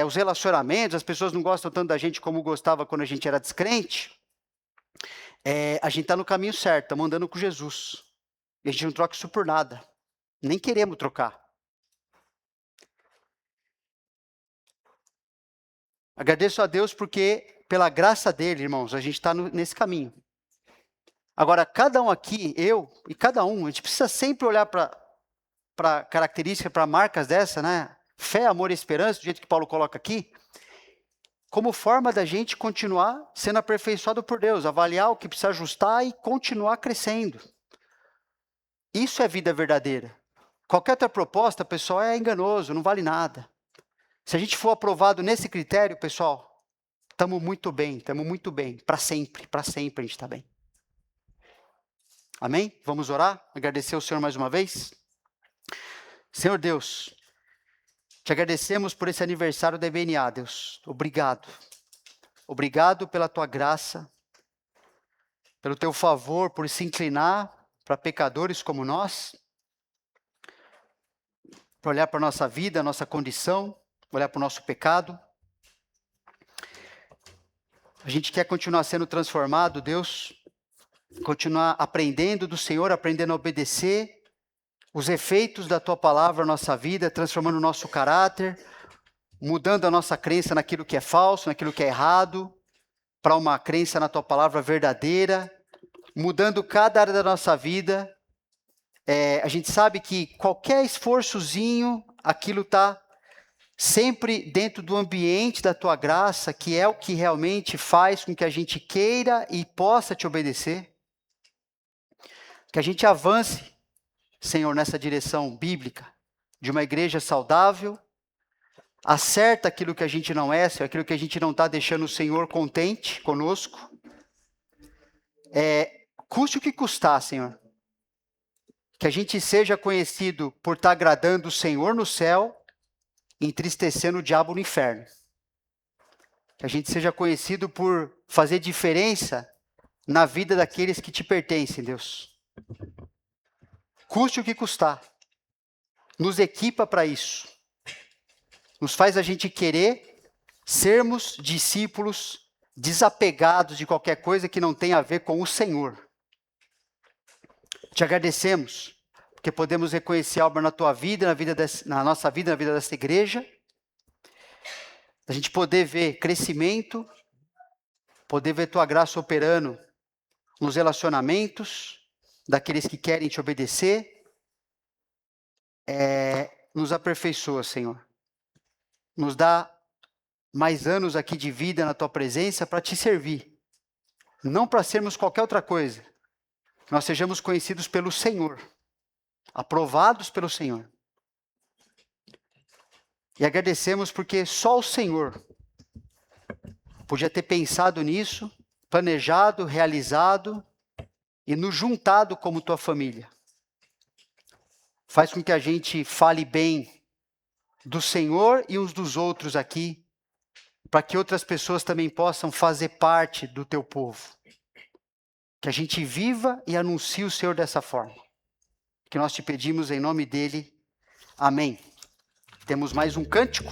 Speaker 1: os relacionamentos, as pessoas não gostam tanto da gente como gostava quando a gente era descrente, a gente está no caminho certo, estamos andando com Jesus. E a gente não troca isso por nada. Nem queremos trocar. Agradeço a Deus porque, pela graça dele, irmãos, a gente está nesse caminho. Agora, cada um aqui, eu e cada um, a gente precisa sempre olhar para características, para marcas dessa, né? Fé, amor e esperança, do jeito que Paulo coloca aqui, como forma da gente continuar sendo aperfeiçoado por Deus, avaliar o que precisa ajustar e continuar crescendo. Isso é vida verdadeira. Qualquer outra proposta, pessoal, é enganoso, não vale nada. Se a gente for aprovado nesse critério, pessoal, estamos muito bem, para sempre a gente está bem. Amém? Vamos orar? Agradecer ao Senhor mais uma vez? Senhor Deus, te agradecemos por esse aniversário da IBNA, Deus. Obrigado. Obrigado pela tua graça, pelo teu favor, por se inclinar para pecadores como nós, para olhar para a nossa vida, a nossa condição, olhar para o nosso pecado. A gente quer continuar sendo transformado, Deus, continuar aprendendo do Senhor, aprendendo a obedecer os efeitos da Tua palavra na nossa vida, transformando o nosso caráter, mudando a nossa crença naquilo que é falso, naquilo que é errado, para uma crença na Tua palavra verdadeira, mudando cada área da nossa vida. A gente sabe que qualquer esforçozinho, aquilo está sempre dentro do ambiente da Tua graça, que é o que realmente faz com que a gente queira e possa Te obedecer. Que a gente avance, Senhor, nessa direção bíblica, de uma igreja saudável, acerta aquilo que a gente não é, aquilo que a gente não está deixando o Senhor contente conosco. Custe o que custar, Senhor. Que a gente seja conhecido por estar agradando o Senhor no céu, entristecendo o diabo no inferno. Que a gente seja conhecido por fazer diferença na vida daqueles que te pertencem, Deus. Custe o que custar. Nos equipa para isso. Nos faz a gente querer sermos discípulos desapegados de qualquer coisa que não tenha a ver com o Senhor. Te agradecemos, porque podemos reconhecer a obra na tua vida, na nossa vida, na vida dessa igreja. A gente poder ver crescimento, poder ver tua graça operando nos relacionamentos daqueles que querem te obedecer. Nos aperfeiçoa, Senhor. Nos dá mais anos aqui de vida na tua presença para te servir. Não para sermos qualquer outra coisa. Nós sejamos conhecidos pelo Senhor, aprovados pelo Senhor. E agradecemos porque só o Senhor podia ter pensado nisso, planejado, realizado e nos juntado como tua família. Faz com que a gente fale bem do Senhor e uns dos outros aqui, para que outras pessoas também possam fazer parte do teu povo. Que a gente viva e anuncie o Senhor dessa forma. Que nós te pedimos em nome dele. Amém. Temos mais um cântico.